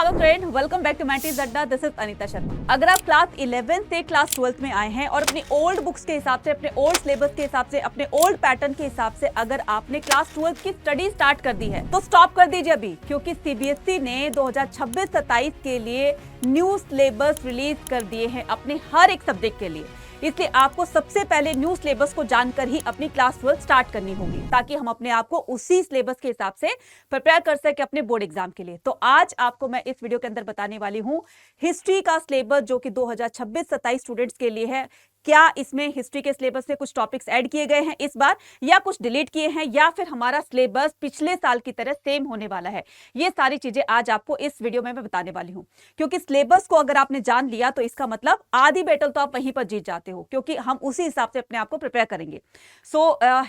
Hello friend, welcome back to मैटीज अड्डा। This is Anita Sharma. अगर आप क्लास 11 से क्लास 12 में आए हैं और अपनी ओल्ड बुक्स के हिसाब से, अपने ओल्ड सिलेबस के हिसाब से, अपने ओल्ड पैटर्न के हिसाब से अगर आपने क्लास 12 की स्टडी स्टार्ट कर दी है तो स्टॉप कर दीजिए अभी, क्योंकि सीबीएसई ने 2026-27 के लिए न्यू सिलेबस रिलीज कर दिए हैं अपने हर एक सब्जेक्ट के लिए। इसलिए आपको सबसे पहले न्यू सिलेबस को जानकर ही अपनी क्लास 12 स्टार्ट करनी होगी, ताकि हम अपने आप को उसी सिलेबस के हिसाब से प्रिपेयर कर सके अपने बोर्ड एग्जाम के लिए। तो आज आपको मैं इस वीडियो के अंदर बताने वाली हूं हिस्ट्री का सिलेबस, जो कि 2026-27 स्टूडेंट्स के लिए है। क्या इसमें हिस्ट्री के सिलेबस में कुछ टॉपिक्स ऐड किए गए हैं इस बार, या कुछ डिलीट किए हैं, या फिर हमारा सिलेबस पिछले साल की तरह सेम होने वाला है। ये सारी चीजें आज आपको इस वीडियो में मैं बताने वाली हूं, क्योंकि सिलेबस को अगर आपने जान लिया तो इसका मतलब आधी बैटल तो आप वहीं पर जीत जाते हो, क्योंकि हम उसी हिसाब से अपने आप को प्रिपेयर करेंगे।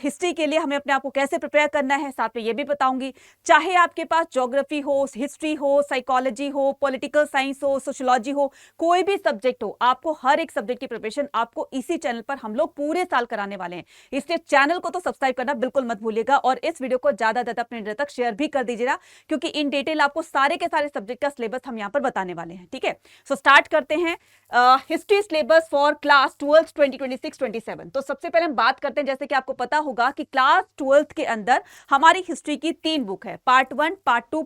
हिस्ट्री के लिए हमें अपने आप को कैसे प्रिपेयर करना है, साथ में ये भी बताऊंगी। चाहे आपके पास ज्योग्राफी हो, हिस्ट्री हो, साइकोलॉजी हो, पॉलिटिकल साइंस हो, सोशियोलॉजी हो, कोई भी सब्जेक्ट हो, आपको हर एक सब्जेक्ट की प्रिपरेशन आपको इसी चैनल पर हम लोग पूरे साल कराने वाले हैं। इसलिए चैनल को तो सब्सक्राइब करना बिल्कुल मत भूलिएगा और इस वीडियो को ज्यादा अपने तक शेयर भी कर दीजिएगा, क्योंकि इन डिटेल आपको सारे के सारे सब्जेक्ट का सिलेबस हम यहां पर बताने वाले हैं। ठीक है, सो स्टार्ट करते हैं हिस्ट्री सिलेबस फॉर क्लास 12 2026-27। तो सबसे पहले हम बात करते हैं, जैसे कि आपको पता होगा कि क्लास 12 के अंदर हमारी हिस्ट्री की 3 बुक है, part 1, part 2,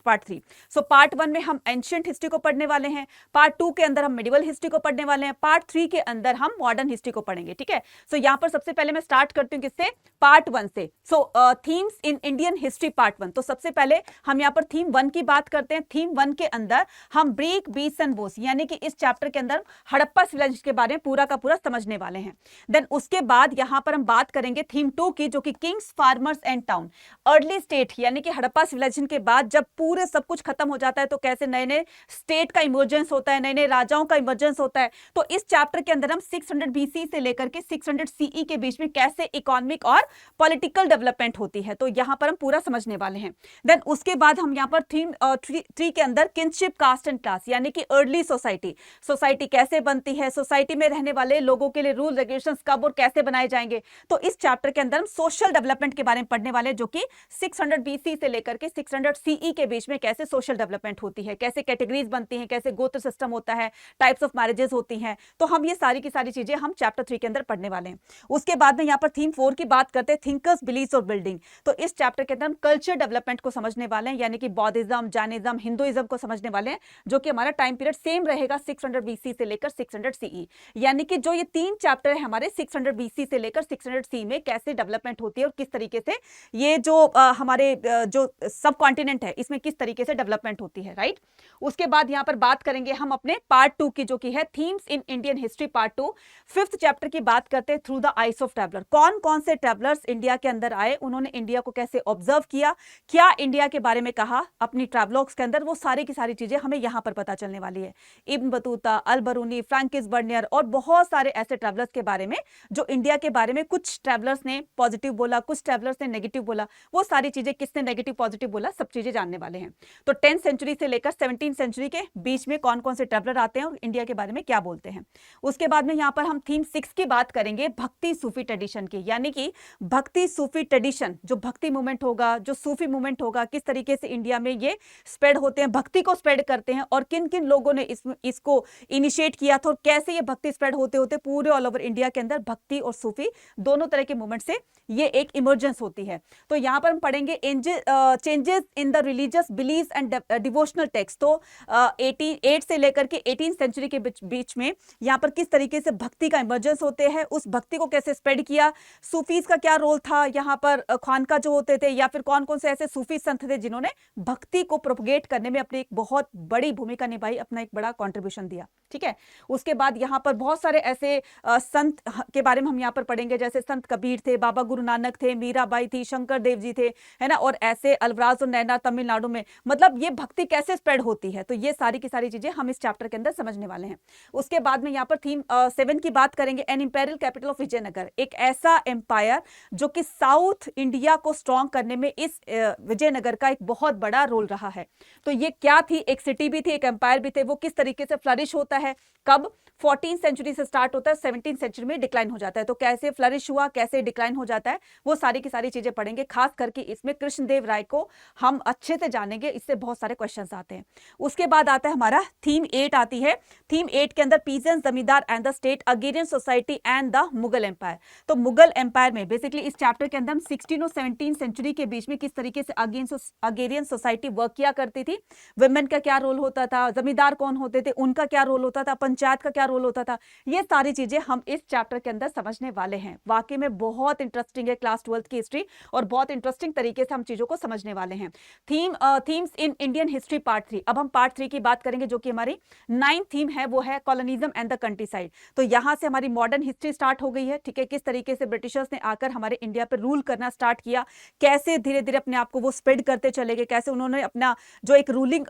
part 3। So part 1 में हम एंशिएंट हिस्ट्री को पढ़ने वाले हैं, पार्ट 2 के अंदर हम मिडिवल हिस्ट्री को पढ़ने वाले हैं, पार्ट 3 के अंदर हम मॉडर्न हिस्ट्री को पढ़ेंगे। ठीक है, सो यहां पर सबसे पहले मैं स्टार्ट करती हूं किससे, पार्ट 1 से। So themes in Indian history part 1। तो सबसे पहले हम यहां पर थीम 1 की बात करते हैं। थीम 1 के अंदर हम ब्रीक, बीस एंड बोस, यानी कि इस चैप्टर के अंदर हड़प्पा सिविलाइजेशन के बारे में पूरा का पूरा समझने वाले हैं। देन उसके बाद यहां पर हम बात करेंगे थीम 2 की, जो कि Kings, farmers and town, early state, यानी कि हड़प्पा सिविलाइजेशन के बाद जब पूरे सब कुछ खत्म हो जाता है तो कैसे नए नए स्टेट का इमर्जेंस होता है, नए नए राजाओं का इमर्जेंस होता है। तो इस चैप्टर के अंदर हम 600 बीसी से लेकर के 600 सीई के बीच में कैसे इकोनॉमिक और पॉलिटिकल डेवलपमेंट होती है, तो यहां पर हम पूरा समझने वाले हैं। देन उसके बाद हम यहां पर थीम 3 के अंदर किंगशिप, कास्ट एंड क्लास, यानी कि अर्ली सोसाइटी कैसे बनती है, सोसाइटी में रहने वाले लोगों के लिए रूल रेगुलेशंस कब और कैसे बनाए जाएंगे। तो इस चैप्टर के अंदर हम सोशल डेवलपमेंट के बारे में पढ़ने वाले हैं, जो कि 600 बीसी से लेकर के 600 सीई के बीच में कैसे सोशल डेवलपमेंट होती है, कैसे कैटेगरीज बनती हैं, कैसे गोत्र सिस्टम होता है, टाइप्स ऑफ मैरिजेस होती हैं। तो हम ये सारी की सारी चीजें हम चैप्टर 3 के अंदर पढ़ने वाले हैं। उसके बाद में यहाँ पर थीम 4 की बात करते हैं, थिंकर्स, बिलीव्स और बिल्डिंग। तो इस चैप्टर के अंदर हम कल्चर डेवलपमेंट को समझने वाले हैं, यानी कि बौद्धिज्म, जैनिज्म, हिंदुइज्म को समझने वाले हैं, जो कि हमारा टाइम पीरियड सेम रहेगा 600 बीसी से लेकर 600 सीई। यानी कि जो ये 3 चैप्टर है हमारे 600 बीसी से लेकर 600 सी में कैसे डेवलपमेंट होती है और किस तरीके से ये जो हमारे जो सब कॉन्टिनेंट है इसमें किस तरीके से डेवलपमेंट होती है, राइट। उसके बाद यहां पर बात करेंगे हम अपने पार्ट 2 की, जो कि है themes in Indian history part 2। 5th chapter की बात करते हैं, through the eyes of traveller. कौन कौन से ट्रैवलर्स इंडिया के अंदर आए, उन्होंने इंडिया को कैसे ऑब्जर्व किया, क्या इंडिया के बारे में कहा अपनी ट्रैवलॉग्स के अंदर, वो सारी की सारी चीजें हमें यहां पर पता चलने वाली है। इब्न बतूता, अल बरूनी, फ्रैंकिस बर्नियर और बहुत सारे ऐसे ट्रैवलर्स के बारे में जो इंडिया के बारे में कुछ ट्रैवलर्स ने पॉजिटिव बोला, कुछ ट्रैवलर्स ने नेगेटिव बोला, वो सारी चीजें किसने नेगेटिव पॉजिटिव बोला, सब चीजें जानने वाले हैं। तो 10th सेंचुरी से लेकर 17th सेंचुरी के बीच में कौन कौन से ट्रैवलर आते हैं और इंडिया के बारे में क्या बोलते हैं। उसके बाद में यहां पर हम थीम 6 की बात करेंगे, भक्ति सूफी ट्रेडिशन की, यानी कि भक्ति सूफी ट्रेडिशन, जो भक्ति मूवमेंट होगा, जो सूफी मूवमेंट होगा, किस तरीके से इंडिया में ये स्प्रेड होते हैं, भक्ति को स्प्रेड करते हैं, और किन किन लोगों ने इसको इनिशिएट किया था, और कैसे ये भक्ति स्प्रेड होते होते पूरे ऑल ओवर इंडिया के अंदर भक्ति और सूफी दोनों तरह के मूवमेंट से ये एक इमर्जेंस होती है। तो यहां पर हम पढ़ेंगे changes in the religious beliefs and devotional text. तो 8 से लेकर के 18th सेंचुरी के बीच में यहाँ पर किस तरीके से भक्ति का इमर्जेंस होते हैं, उस भक्ति को कैसे स्प्रेड किया, सूफीज का क्या रोल था यहाँ पर, खानका जो होते थे, या फिर कौन कौन से ऐसे सूफी संत थे जिन्होंने भक्ति को प्रोपगेट करने में अपनी एक बहुत बड़ी भूमिका निभाई, अपना एक बड़ा कॉन्ट्रीब्यूशन दिया। ठीक है, उसके बाद यहाँ पर बहुत सारे ऐसे संत के बारे में हम यहाँ पर पढ़ेंगे, जैसे संत कबीर थे, बाबा गुरु नानक थे, मीराबाई थी, शंकर देव जी थे, है ना, और ऐसे अलवराज और नैना तमिलनाडु में, मतलब ये भक्ति कैसे स्प्रेड होती है। तो ये सारी की सारी चीजें हम इस चैप्टर के अंदर समझने वाले हैं। उसके बाद में यहाँ पर थीम 7 की बात करेंगे, an imperial capital of Vijayanagar, एक ऐसा एम्पायर जो कि साउथ इंडिया को स्ट्रॉन्ग करने में इस विजयनगर का एक बहुत बड़ा रोल रहा है। तो ये क्या थी, एक सिटी भी थी, एक एम्पायर भी थे, वो किस तरीके से फ्लरिश होता होता है, कब 14 सेंचुरी से स्टार्ट होता है, 17 सेंचुरी में डिक्लाइन हो जाता है। तो कैसे फ्लरिश हुआ, कैसे डिक्लाइन हो जाता है, वो सारी की सारी चीजें पढ़ेंगे। खास करके इसमें कृष्णदेव राय को हम अच्छे से जानेंगे, इससे बहुत सारे क्वेश्चंस आते हैं। उसके बाद आता है हमारा थीम 8 आती है। थीम 8 के अंदर peasant, zamindar and the state, agrarian society and the Mughal empire. तो मुगल एम्पायर में बेसिकली इस चैप्टर के अंदर हम 16 और 17 सेंचुरी के बीच में किस तरीके से अग्रेरियन सोसाइटी वर्क किया करती थी, वुमेन का क्या रोल होता था, जमींदार कौन होते थे, उनका क्या रोल होता था, पंचायत का क्या रोल होता था, ये सारी चीजें हम इस चैप्टर के अंदर समझने वाले हैं। वाकई में बहुत इंटरेस्टिंग है क्लास 12th की हिस्ट्री, और बहुत इंटरेस्टिंग तरीके से हम चीजों को समझने वाले हैं। Themes in Indian history part 3। अब हम पार्ट 3 की बात करेंगे, जो कि हमारी 9th थीम है, वो है colonialism and the country side. तो यहां से हमारी मॉडर्न हिस्ट्री स्टार्ट हो गई है, ठीक है, किस तरीके से ब्रिटिशर्स ने आकर हमारे इंडिया पर रूल करना स्टार्ट किया, कैसे धीरे धीरे अपने आप को वो स्प्रेड करते चले गए, कैसे उन्होंने अपना जो एक रूलिंग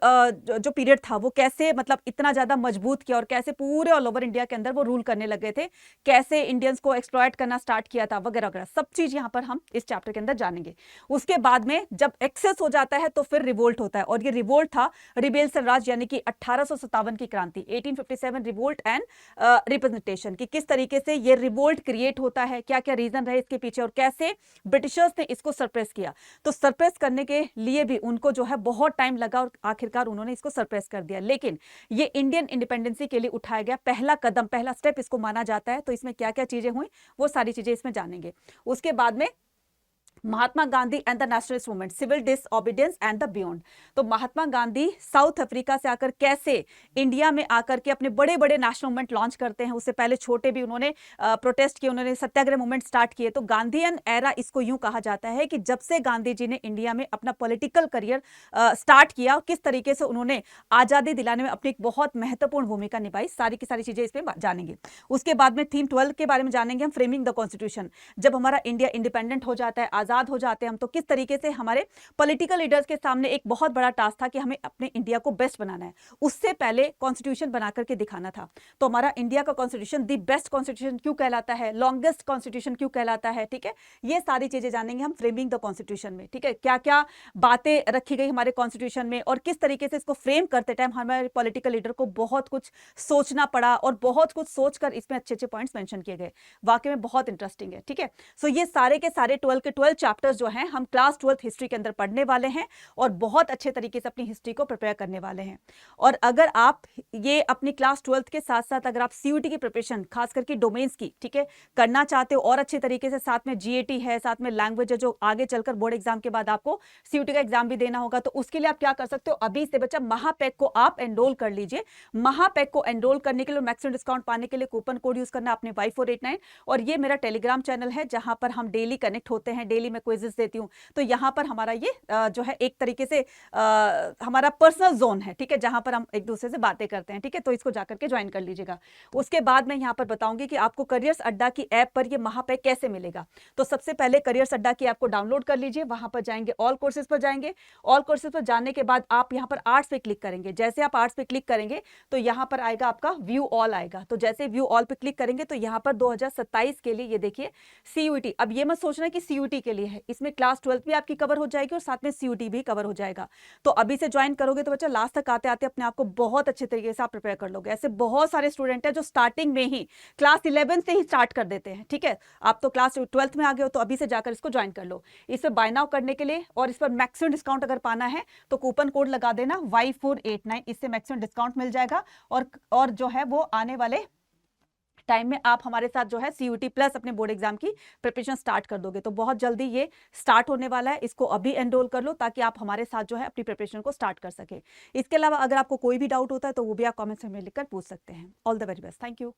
जो पीरियड था वो कैसे मतलब इतना ज्यादा मजबूत किया, और कैसे पूरे ऑल ओवर इंडिया के अंदर वो रूल करने लगे थे, कैसे इंडियंस को एक्सप्लॉइट करना स्टार्ट किया था, वगैरह वगैरह सब चीज यहां पर हम इस चैप्टर के अंदर जानेंगे। उसके बाद में जब एक्सेस हो जाता है तो फिर रिवोल्ट होता है, और ये रिवोल्ट था रिबेल्स एंड राज, यानी कि 1857 की क्रांति, 1857 रिवोल्ट एंड रिप्रेजेंटेशन, कि किस तरीके से ये रिवोल्ट क्रिएट होता है, क्या क्या रीजन रहे इसके पीछे, और कैसे ब्रिटिशर्स ने इसको सरप्रेस किया। तो सरप्रेस करने के लिए भी उनको जो है बहुत टाइम लगा, और आखिरकार उन्होंने इसको सरप्रेस कर दिया। लेकिन ये इंडियन इंडिपेंडेंसी के लिए उठाया गया पहला कदम, पहला स्टेप इसको माना जाता है। तो इसमें क्या क्या चीजें हुई, वो सारी चीजें इसमें जानेंगे। उसके बाद में Mahatma Gandhi and the nationalist movement, civil disobedience and the beyond. तो महात्मा गांधी साउथ अफ्रीका से आकर कैसे इंडिया में आकर के अपने बड़े बड़े नेशनल मूवमेंट लॉन्च करते हैं, उससे पहले छोटे भी उन्होंने प्रोटेस्ट किए, उन्होंने सत्याग्रह मूवमेंट स्टार्ट किए। तो गांधीयन एरा इसको यूं कहा जाता है कि जब से गांधी जी ने इंडिया में अपना पॉलिटिकल करियर स्टार्ट किया, किस तरीके से उन्होंने आजादी दिलाने में अपनी एक बहुत महत्वपूर्ण भूमिका निभाई, सारी की सारी चीजें इसमें जानेंगे। उसके बाद में थीम 12 के बारे में जानेंगे हम, फ्रेमिंग द कॉन्स्टिट्यूशन। जब हमारा इंडिया इंडिपेंडेंट हो जाता है, आजाद हो जाते हैं हम, तो किस तरीके से हमारे पॉलिटिकल लीडर्स के सामने एक बहुत बड़ा टास्क था कि हमें अपने इंडिया को बेस्ट बनाना है। उससे पहले कॉन्स्टिट्यूशन बना करके दिखाना था। तो हमारा इंडिया का कॉन्स्टिट्यूशन द बेस्ट कॉन्स्टिट्यूशन क्यों कहलाता है, लॉन्गेस्ट कॉन्स्टिट्यूशन क्यों कहलाता है, ठीक है, ये सारी चीजें जानेंगे हम फ्रेमिंग द कॉन्स्टिट्यूशन में। ठीक है, क्या क्या बातें रखी गई हमारे कॉन्स्टिट्यूशन में, और किस तरीके से इसको फ्रेम करते टाइम हमारे पॉलिटिकल लीडर को बहुत कुछ सोचना पड़ा, और बहुत कुछ सोचकर इसमें अच्छे अच्छे पॉइंट्स मेंशन किए गए। वाकई में बहुत इंटरेस्टिंग है। ठीक है, सो ये सारे के सारे 12 के 12 चैप्टर्स जो हैं हम क्लास 12th हिस्ट्री के अंदर पढ़ने वाले हैं, और बहुत अच्छे तरीके से अपनी हिस्ट्री को प्रिपेयर करने वाले हैं। और अगर आप ये अपनी क्लास 12th के साथ साथ अगर आप सीयूटी की प्रिपरेशन खास करके डोमेन्स की, ठीक है, करना चाहते हो और अच्छे तरीके से, साथ में जीएटी है, साथ में लैंग्वेज है, जो आगे चलकर बोर्ड एग्जाम के बाद आपको सीयूटी का एग्जाम भी देना होगा, तो उसके लिए आप क्या कर सकते हो, अभी से बच्चा महापैक को आप एनरोल कर लीजिए। महापैक को एनरोल करने के लिए, मैक्सिमम डिस्काउंट पाने के लिए कूपन कोड यूज करना आपने Y489, और ये मेरा टेलीग्राम चैनल है जहां पर हम डेली कनेक्ट होते हैं, डेली मैं क्विजेस देती हूं। तो यहां पर हमारा ये जो है एक तरीके से हमारा पर्सनल जोन है, ठीक है, जहां पर हम एक दूसरे से बातें करते हैं। ठीक है, तो इसको जाकर के ज्वाइन कर लीजिएगा। उसके बाद मैं यहां पर बताऊंगी कि आपको करियर्स अड्डा की ऐप पर ये महापैक कैसे मिलेगा। तो सबसे पहले करियर्स अड्डा की ऐप को डाउनलोड कर लीजिए, वहां पर जाएंगे, ऑल कोर्सेज पर जाएंगे। ऑल कोर्सेज पर जाने के बाद आप यहां पर आर्ट्स पे क्लिक करेंगे। जैसे आप आर्ट्स पे क्लिक करेंगे तो यहां पर आएगा आपका व्यू ऑल आएगा। तो जैसे व्यू ऑल पे क्लिक करेंगे तो यहां पर 2027 के लिए ये देखिए सीयूटी। अब ये मत सोचना कि सीयूटी के लिए है, इसमें क्लास 12 भी आपकी कवर हो जाएगी और साथ में सीयूटी भी कवर हो जाएगा। तो अभी से ज्वाइन करोगे तो बच्चा लास्ट तक आते आते अपने आप को बहुत अच्छे तरीके से आप प्रिपेयर कर लोगे। ऐसे बहुत सारे स्टूडेंट हैं जो स्टार्टिंग में ही क्लास 11 से ही स्टार्ट कर देते हैं। ठीक है, आप तो क्लास 12 में आ गए हो, तो अभी से जाकर इसको ज्वाइन कर लो। इस पर बाय नाउ करने के लिए और इस पर मैक्सिमम डिस्काउंट अगर पाना है तो कूपन कोड लगा देना Y489, इससे मैक्सिमम डिस्काउंट मिल जाएगा। और जो है वो आने वाले टाइम में आप हमारे साथ जो है सीयूटी प्लस अपने बोर्ड एग्जाम की प्रिपरेशन स्टार्ट कर दोगे। तो बहुत जल्दी ये स्टार्ट होने वाला है, इसको अभी एनरोल कर लो ताकि आप हमारे साथ जो है अपनी प्रिपरेशन को स्टार्ट कर सके। इसके अलावा अगर आपको कोई भी डाउट होता है तो वो भी आप कमेंट्स में लिखकर पूछ सकते हैं। All the very best, thank you.